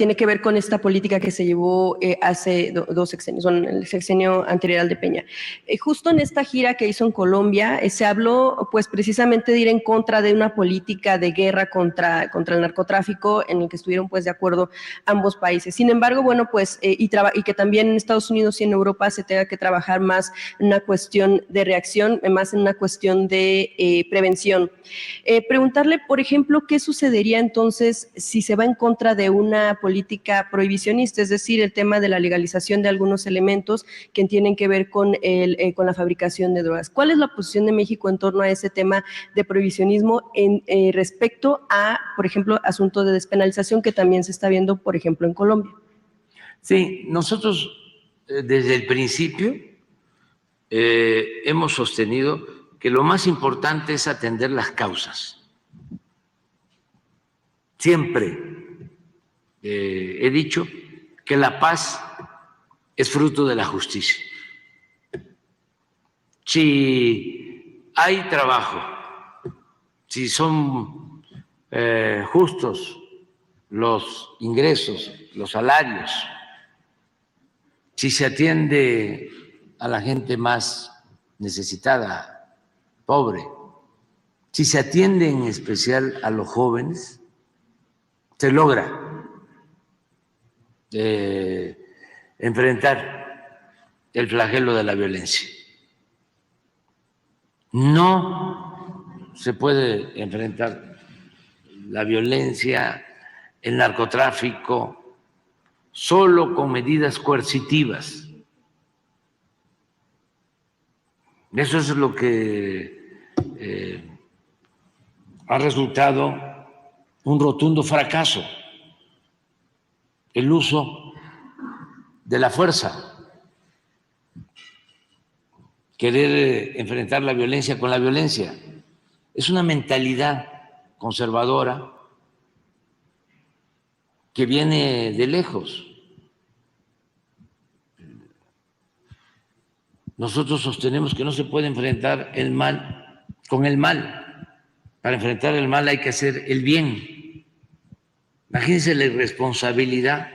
tiene que ver con esta política que se llevó hace dos sexenios, el sexenio anterior al de Peña. Justo en esta gira que hizo en Colombia, se habló pues precisamente de ir en contra de una política de guerra contra el narcotráfico, en el que estuvieron pues de acuerdo ambos países. Sin embargo, bueno, pues y que también en Estados Unidos y en Europa se tenga que trabajar más en una cuestión de reacción, más en una cuestión de prevención. Preguntarle, por ejemplo, ¿qué sucedería entonces si se va en contra de una política prohibicionista, es decir, el tema de la legalización de algunos elementos que tienen que ver con la fabricación de drogas? ¿Cuál es la posición de México en torno a ese tema de prohibicionismo respecto a, por ejemplo, asuntos de despenalización que también se está viendo, por ejemplo, en Colombia? Sí, nosotros desde el principio hemos sostenido que lo más importante es atender las causas. Siempre he dicho que la paz es fruto de la justicia. Si hay trabajo, si son justos los ingresos, los salarios, si se atiende a la gente más necesitada, pobre, si se atiende en especial a los jóvenes, se logra enfrentar el flagelo de la violencia. No se puede enfrentar la violencia, el narcotráfico, solo con medidas coercitivas. Eso es lo que ha resultado un rotundo fracaso, el uso de la fuerza, querer enfrentar la violencia con la violencia. Es una mentalidad conservadora que viene de lejos. Nosotros sostenemos que no se puede enfrentar el mal con el mal. Para enfrentar el mal hay que hacer el bien. Imagínense la irresponsabilidad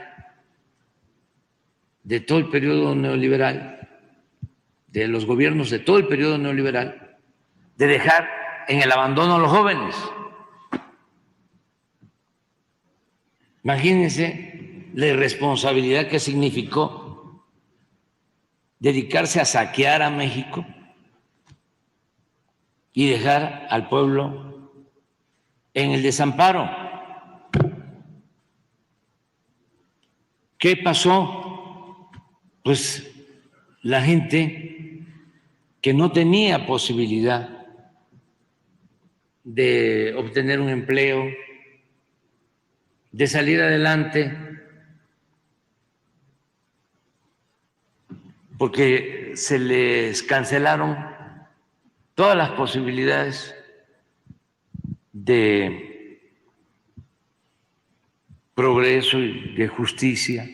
de todo el periodo neoliberal, de los gobiernos de todo el periodo neoliberal, de dejar en el abandono a los jóvenes. Imagínense la irresponsabilidad que significó dedicarse a saquear a México y dejar al pueblo en el desamparo. ¿Qué pasó? Pues la gente que no tenía posibilidad de obtener un empleo, de salir adelante, porque se les cancelaron todas las posibilidades de progreso y de justicia.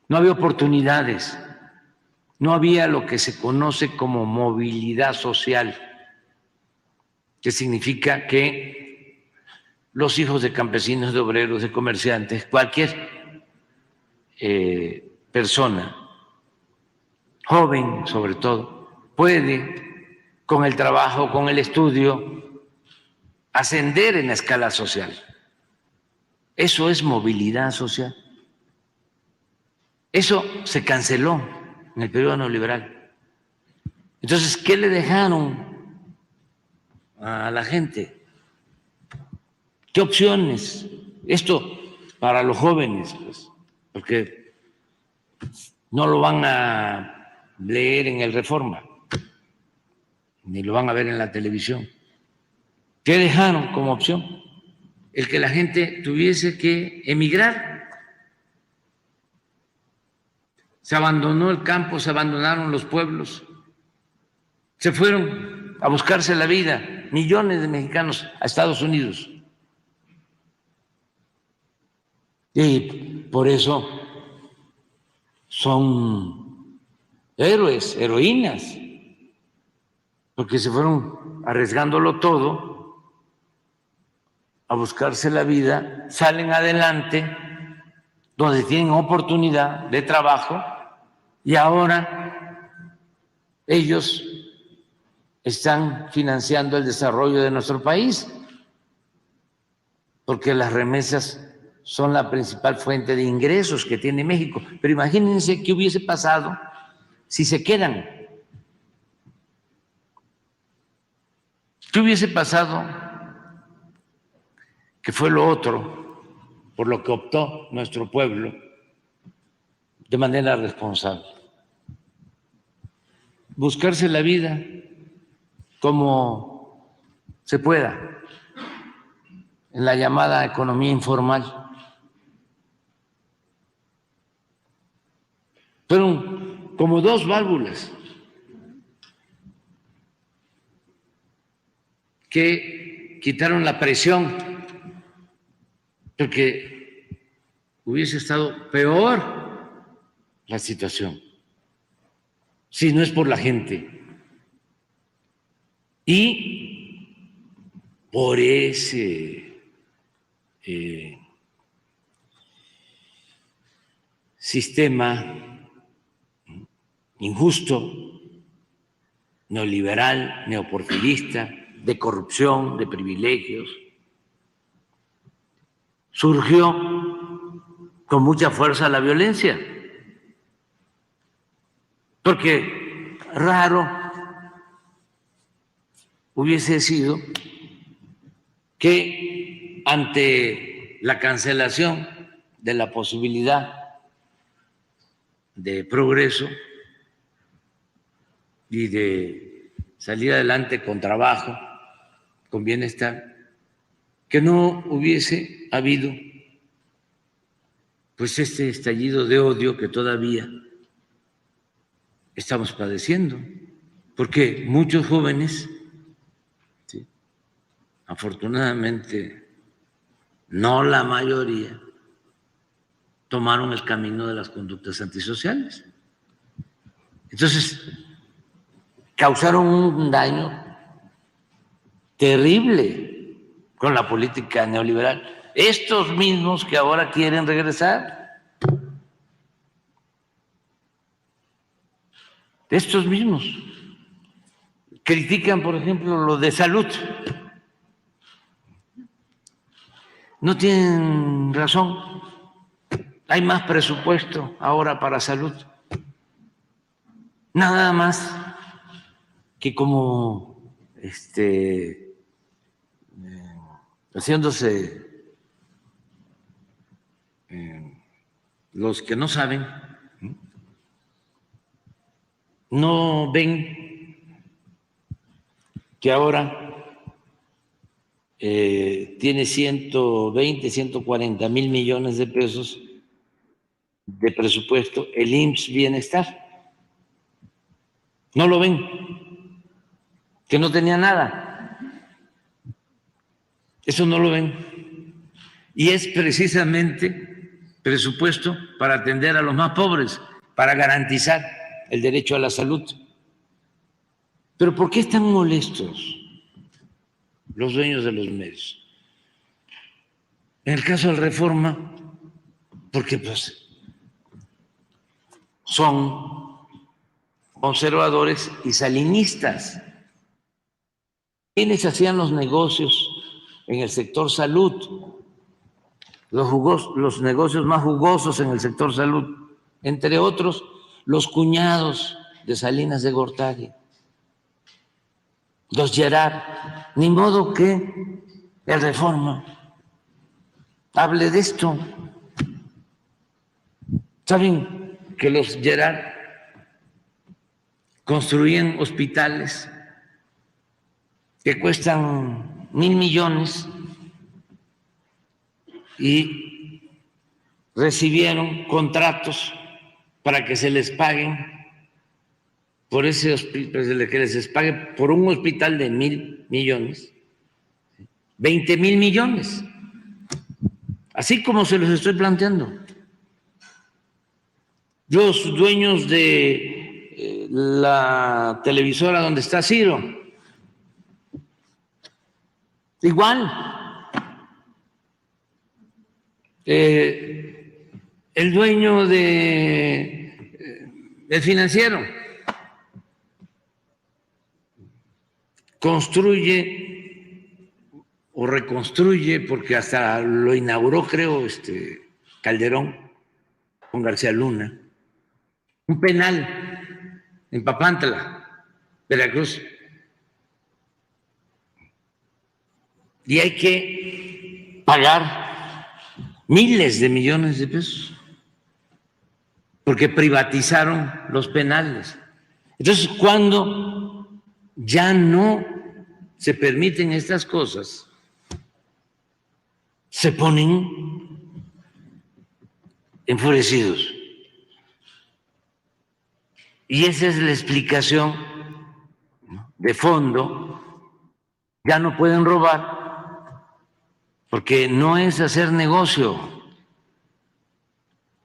No había oportunidades, no había lo que se conoce como movilidad social, que significa que los hijos de campesinos, de obreros, de comerciantes, cualquier persona, joven sobre todo, puede con el trabajo, con el estudio, ascender en la escala social. Eso es movilidad social. Eso se canceló en el periodo neoliberal. Entonces, ¿qué le dejaron a la gente? ¿Qué opciones? Esto para los jóvenes, pues, porque no lo van a leer en el Reforma, ni lo van a ver en la televisión. ¿Qué dejaron como opción? El que la gente tuviese que emigrar. Se abandonó el campo, se abandonaron los pueblos, se fueron a buscarse la vida, millones de mexicanos a Estados Unidos. Y por eso son héroes, heroínas, porque se fueron arriesgándolo todo a buscarse la vida, salen adelante donde tienen oportunidad de trabajo y ahora ellos están financiando el desarrollo de nuestro país, porque las remesas son la principal fuente de ingresos que tiene México. Pero imagínense qué hubiese pasado si se quedan. ¿Qué hubiese pasado? Que fue lo otro por lo que optó nuestro pueblo de manera responsable. Buscarse la vida como se pueda en la llamada economía informal. Fueron como dos válvulas que quitaron la presión, porque hubiese estado peor la situación si no es por la gente y por ese sistema injusto, neoliberal, neoporfirista, de corrupción, de privilegios, surgió con mucha fuerza la violencia, porque raro hubiese sido que ante la cancelación de la posibilidad de progreso y de salir adelante con trabajo, con bienestar, que no hubiese habido pues este estallido de odio que todavía estamos padeciendo, porque muchos jóvenes, ¿sí?, afortunadamente no la mayoría, tomaron el camino de las conductas antisociales. Entonces, causaron un daño terrible con la política neoliberal. Estos mismos que ahora quieren regresar, estos mismos critican, por ejemplo, lo de salud. No tienen razón. Hay más presupuesto ahora para salud. Nada más que como haciéndose los que no saben, no ven que ahora tiene 120, 140 mil millones de pesos de presupuesto el IMSS Bienestar. No lo ven, que no tenía nada. Eso no lo ven. Y es precisamente presupuesto para atender a los más pobres, para garantizar el derecho a la salud. Pero ¿por qué están molestos los dueños de los medios? En el caso de la Reforma, porque pues son conservadores y salinistas. ¿Quiénes hacían los negocios en el sector salud? Los negocios más jugosos en el sector salud, entre otros, los cuñados de Salinas de Gortari, los Gerard. Ni modo que el Reforma hable de esto. ¿Saben que los Gerard construían hospitales que cuestan 1,000 millones y recibieron contratos para que se les paguen por ese hospital, que les pague por un hospital de 1,000 millones, 20,000 millones, así como se los estoy planteando? Los dueños de la televisora donde está Ciro, igual. el dueño del financiero construye o reconstruye, porque hasta lo inauguró, creo, Calderón con García Luna, un penal en Papantla, Veracruz. Y hay que pagar miles de millones de pesos porque privatizaron los penales. Entonces, cuando ya no se permiten estas cosas, se ponen enfurecidos. Y esa es la explicación de fondo. Ya no pueden robar porque no es hacer negocio,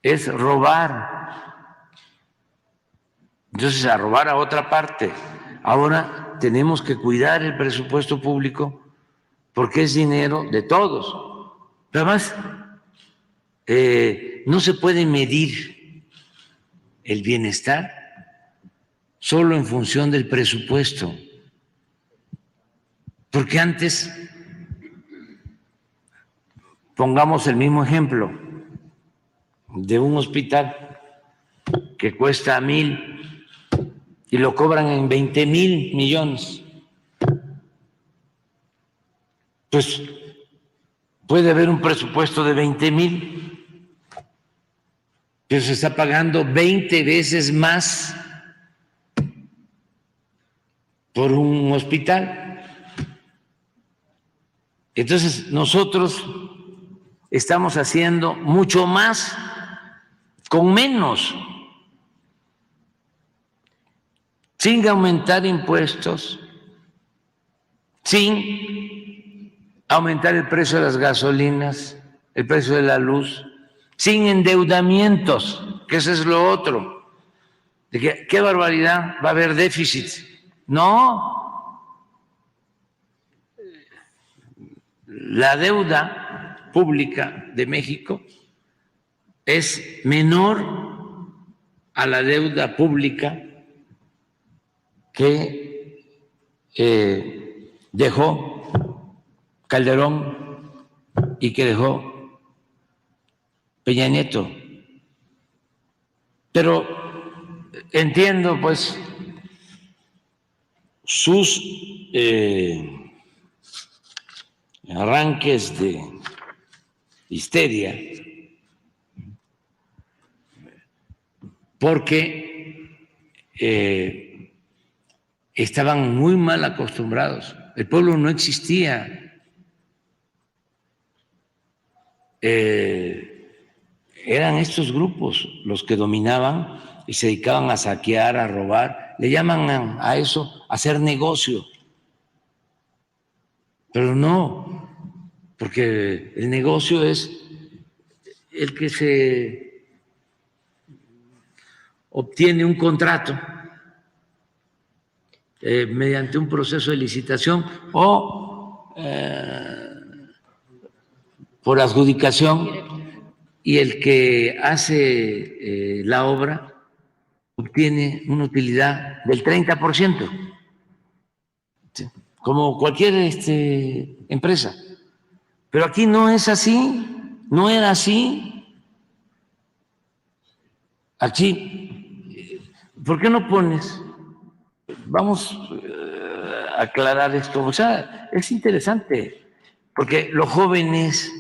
es robar. Entonces, a robar a otra parte. Ahora tenemos que cuidar el presupuesto público porque es dinero de todos. Además, no se puede medir el bienestar solo en función del presupuesto. Porque antes, pongamos el mismo ejemplo de un hospital que cuesta 1,000 y lo cobran en 20,000 millones. Pues puede haber un presupuesto de 20,000, pero se está pagando 20 veces más por un hospital. Entonces, nosotros estamos haciendo mucho más con menos, sin aumentar impuestos, sin aumentar el precio de las gasolinas, el precio de la luz, sin endeudamientos, que eso es lo otro. De que, ¿qué barbaridad? Va a haber déficit. No. La deuda pública de México es menor a la deuda pública que dejó Calderón y que dejó Peña Nieto. Pero entiendo, pues, sus arranques de histeria, porque estaban muy mal acostumbrados. El pueblo no existía. Eran estos grupos los que dominaban y se dedicaban a saquear, a robar. Le llaman a eso hacer negocio. Pero no, porque el negocio es el que se obtiene un contrato mediante un proceso de licitación o por adjudicación, y el que hace la obra obtiene una utilidad del 30%, ¿sí? Como cualquier empresa. Pero aquí no es así, no era así. Aquí, ¿por qué no pones? Vamos a aclarar esto. O sea, es interesante, porque los jóvenes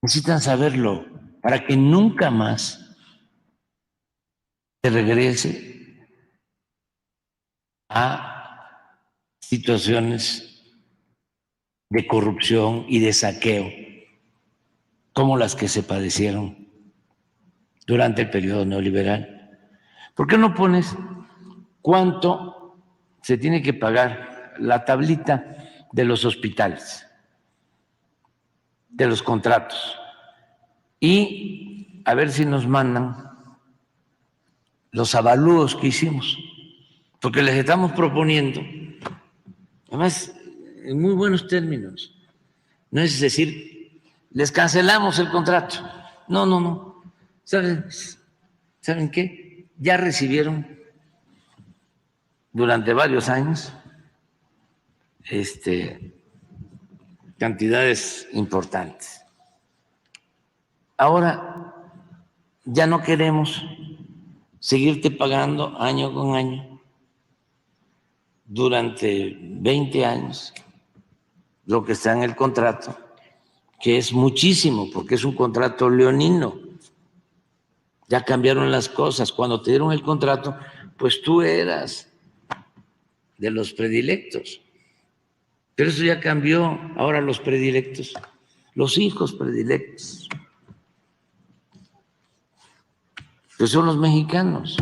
necesitan saberlo para que nunca más se regrese a situaciones de corrupción y de saqueo como las que se padecieron durante el periodo neoliberal. ¿Por qué no pones cuánto se tiene que pagar la tablita de los hospitales, de los contratos? Y a ver si nos mandan los avalúos que hicimos, porque les estamos proponiendo, además, en muy buenos términos. No es decir, les cancelamos el contrato. No, no, no. ¿Saben qué? Ya recibieron durante varios años cantidades importantes. Ahora ya no queremos seguirte pagando año con año durante 20 años lo que está en el contrato, que es muchísimo, porque es un contrato leonino. Ya cambiaron las cosas. Cuando te dieron el contrato, pues tú eras de los predilectos. Pero eso ya cambió. Ahora los predilectos, los hijos predilectos, pues son los mexicanos,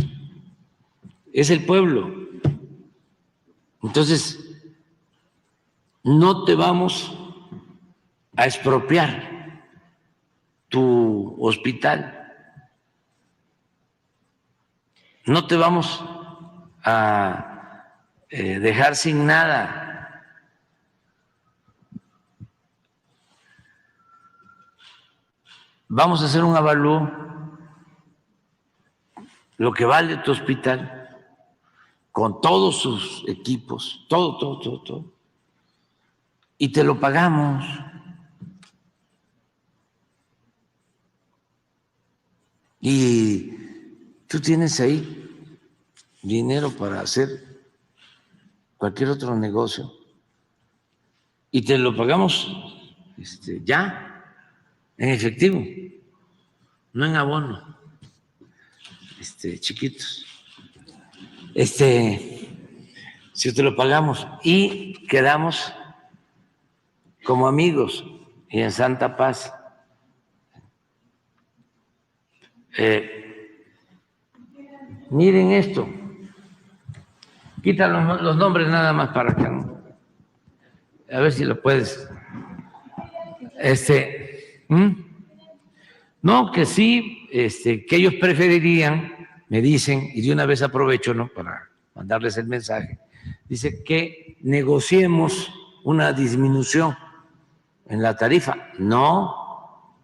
es el pueblo. Entonces, no te vamos a expropiar tu hospital, no te vamos a dejar sin nada. Vamos a hacer un avalúo, lo que vale tu hospital, con todos sus equipos, todo, y te lo pagamos. Y tú tienes ahí dinero para hacer cualquier otro negocio y te lo pagamos ya en efectivo, no en abono, chiquitos. Si te lo pagamos y quedamos como amigos y en santa paz. Miren esto, quita los nombres nada más para que no. A ver si lo puedes. No, que sí, que ellos preferirían, me dicen, y de una vez aprovecho, ¿no?, para mandarles el mensaje, dice que negociemos una disminución en la tarifa. No,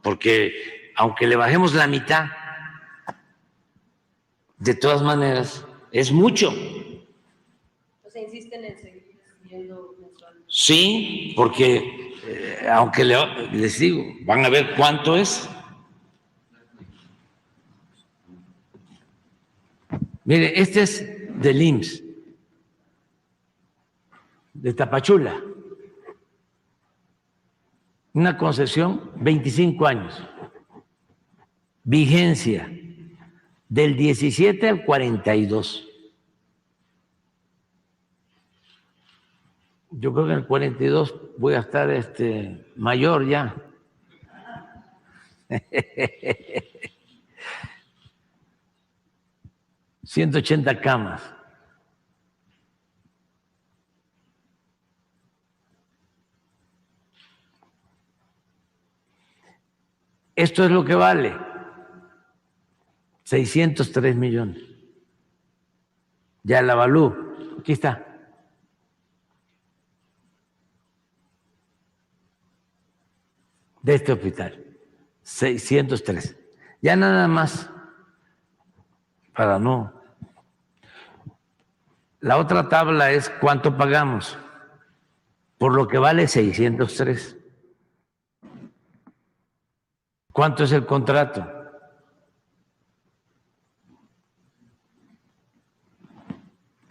porque aunque le bajemos la mitad, de todas maneras es mucho. O sea, insisten en seguir recibiendo mensualmente. Sí, porque aunque les digo, van a ver cuánto es. Mire, este es del IMSS, de Tapachula. Una concesión, 25 años. Vigencia, del 17 al 42. Yo creo que en el 42 voy a estar mayor ya. ...180 camas. Esto es lo que vale. 603 millones. Ya el avalúo. Aquí está. De este hospital. 603. Ya nada más. Para no. La otra tabla es cuánto pagamos. Por lo que vale 603. ¿Cuánto es el contrato?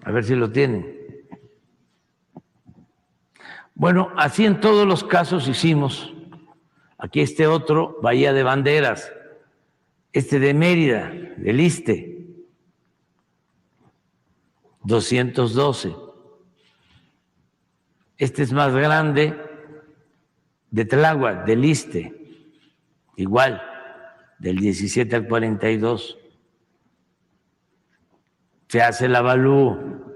A ver si lo tienen. Bueno, así en todos los casos hicimos. Aquí otro, Bahía de Banderas. De Mérida, del ISSSTE. 212. Es más grande, de Tláhuac, del ISSSTE. Igual, del 17 al 42. Se hace el avalúo.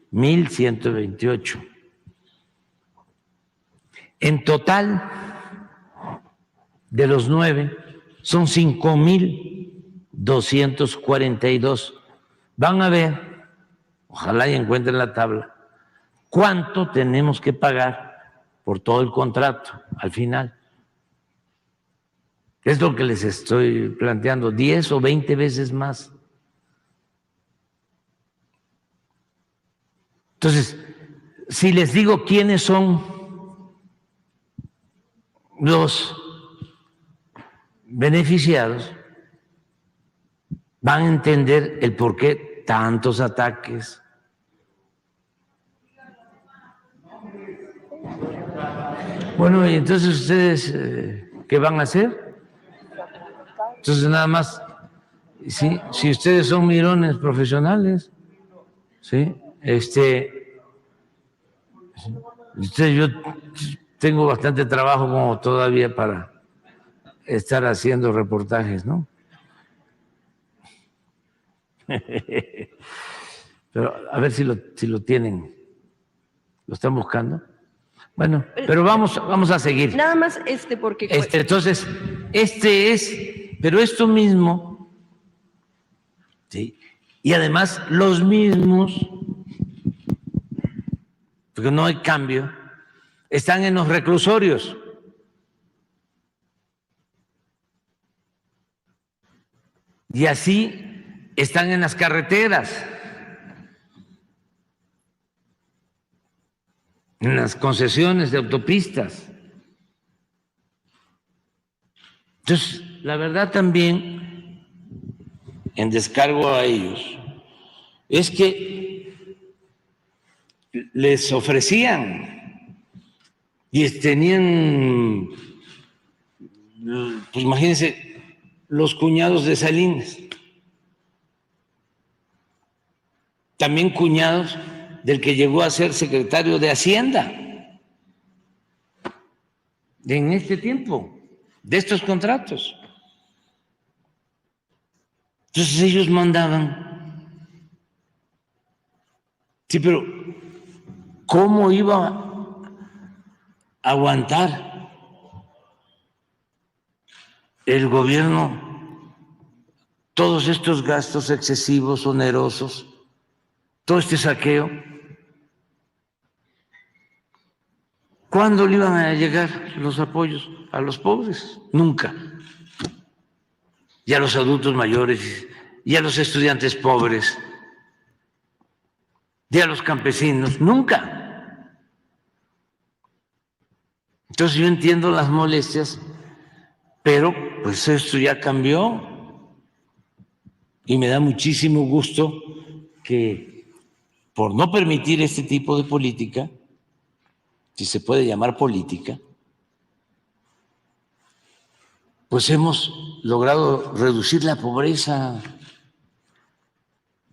1,128. En total, de los 9, son 5,242. Van a ver, ojalá y encuentren la tabla, cuánto tenemos que pagar por todo el contrato al final. Es lo que les estoy planteando, 10 o 20 veces más. Entonces, si les digo quiénes son los beneficiados, van a entender el por qué tantos ataques. Bueno, y entonces ustedes, ¿qué van a hacer? Entonces nada más, si ustedes son mirones profesionales, ¿sí? Yo tengo bastante trabajo como todavía para estar haciendo reportajes, ¿no? Pero a ver si lo tienen, lo están buscando. Bueno, pero vamos a seguir. Nada más porque... Entonces, pero esto mismo, ¿sí? Y además los mismos, porque no hay cambio, están en los reclusorios. Y así están en las carreteras, en las concesiones de autopistas. Entonces, la verdad también, en descargo a ellos, es que les ofrecían y tenían, pues imagínense, los cuñados de Salinas, también cuñados del que llegó a ser secretario de Hacienda en este tiempo, de estos contratos. Entonces ellos mandaban. Sí, pero ¿cómo iba a aguantar el gobierno todos estos gastos excesivos, onerosos, todo este saqueo? ¿Cuándo le iban a llegar los apoyos a los pobres? Nunca. Y a los adultos mayores, y a los estudiantes pobres, y a los campesinos, nunca. Entonces yo entiendo las molestias, pero pues esto ya cambió y me da muchísimo gusto que por no permitir este tipo de política, si se puede llamar política, pues hemos logrado reducir la pobreza,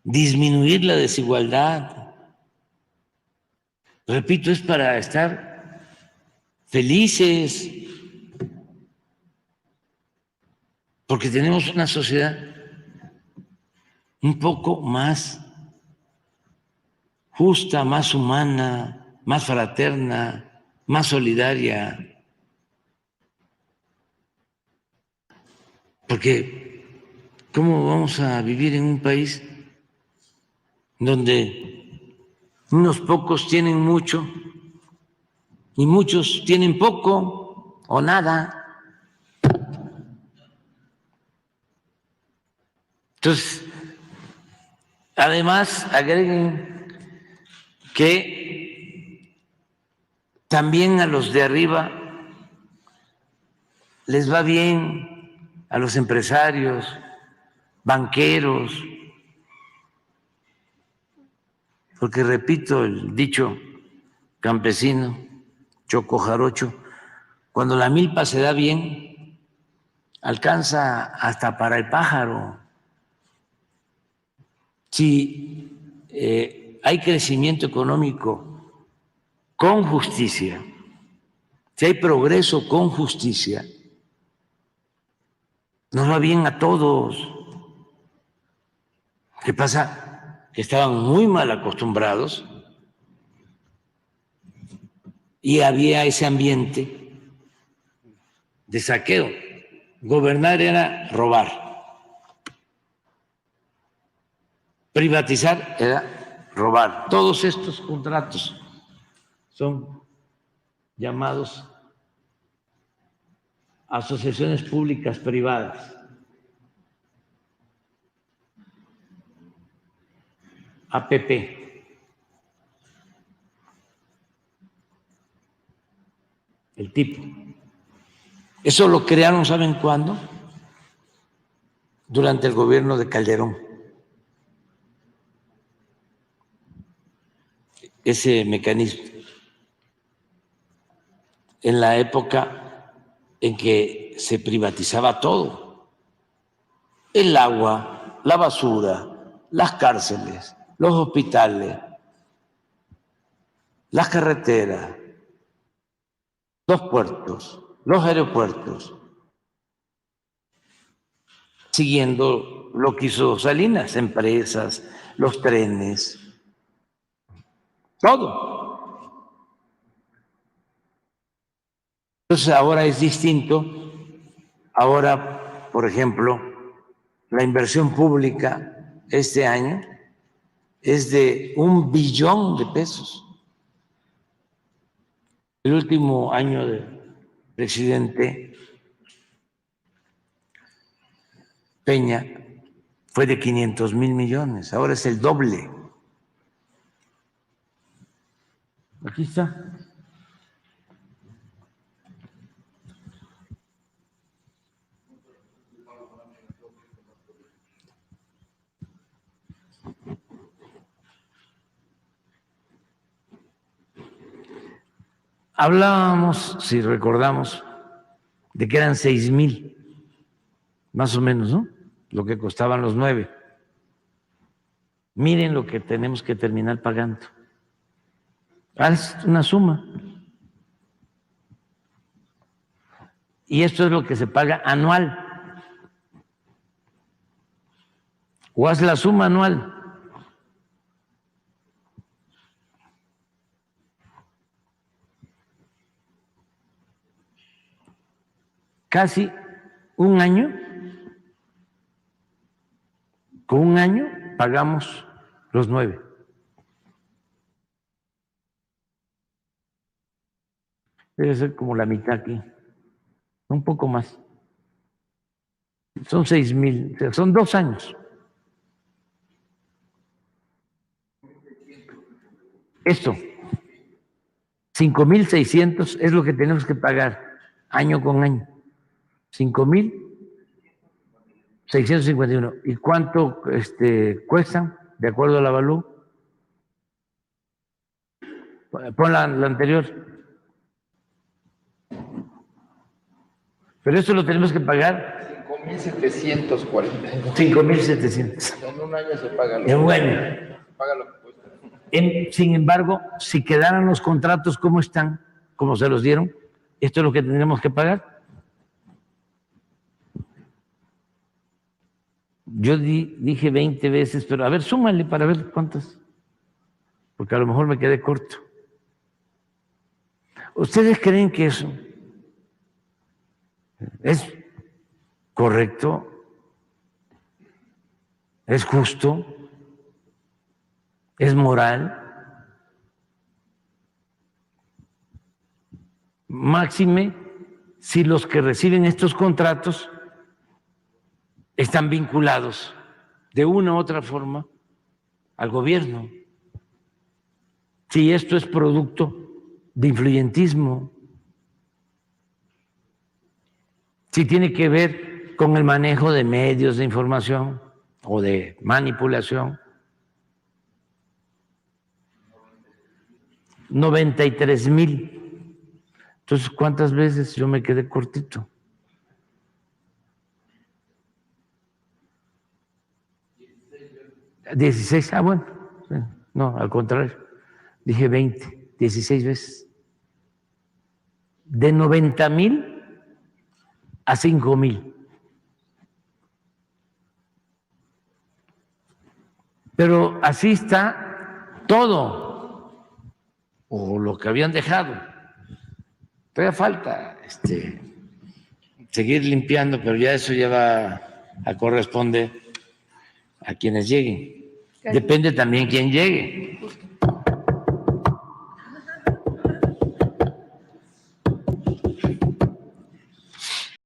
disminuir la desigualdad. Repito, es para estar felices, porque tenemos una sociedad un poco más justa, más humana, más fraterna, más solidaria. Porque ¿cómo vamos a vivir en un país donde unos pocos tienen mucho y muchos tienen poco o nada? Entonces, además, agreguen que también a los de arriba les va bien, a los empresarios, banqueros, porque repito el dicho campesino, choco jarocho, cuando la milpa se da bien, alcanza hasta para el pájaro. Si hay crecimiento económico con justicia, si hay progreso con justicia, nos va bien a todos. ¿Qué pasa? Que estaban muy mal acostumbrados y había ese ambiente de saqueo. Gobernar era robar. Privatizar era robar. Todos estos contratos son llamados asociaciones públicas privadas, APP. El tipo. Eso lo crearon, ¿saben cuándo? Durante el gobierno de Calderón. Ese mecanismo. En la época en que se privatizaba todo. El agua, la basura, las cárceles, los hospitales, las carreteras, los puertos, los aeropuertos, siguiendo lo que hizo Salinas, empresas, los trenes, todo. Entonces ahora es distinto. Ahora, por ejemplo, la inversión pública este año es de $1 billón de pesos. El último año del presidente Peña fue de 500,000 millones, ahora es el doble. Aquí está. Hablábamos, si recordamos, de que eran 6,000, más o menos, ¿no? Lo que costaban los 9. Miren lo que tenemos que terminar pagando. Es una suma. Y esto es lo que se paga anual. O haz la suma anual. Casi un año, con un año pagamos los 9. Debe ser como la mitad aquí, un poco más. Son 6,000, son 2 años. Esto, 5,600 es lo que tenemos que pagar año con año. 5,651. ¿Y cuánto cuestan de acuerdo a la Avalúo? Pon la anterior. Pero esto lo tenemos que pagar. 5,740. 5,700. En un año se paga lo En un año. paga lo que cuesta. Sin embargo, si quedaran los contratos como están, como se los dieron, esto es lo que tendremos que pagar. Yo dije 20 veces, pero a ver, súmale para ver cuántas, porque a lo mejor me quedé corto. ¿Ustedes creen que eso es correcto? ¿Es justo? ¿Es moral? Máxime si los que reciben estos contratos están vinculados de una u otra forma al gobierno. Si esto es producto de influyentismo, si tiene que ver con el manejo de medios de información o de manipulación. 93,000. Entonces, ¿cuántas veces yo me quedé cortito? 16. Bueno, no, al contrario, dije 20, 16 veces. De 90,000 a 5,000. Pero así está todo, o lo que habían dejado. Todavía falta seguir limpiando, pero ya eso ya corresponde a quienes lleguen. Depende también quién llegue.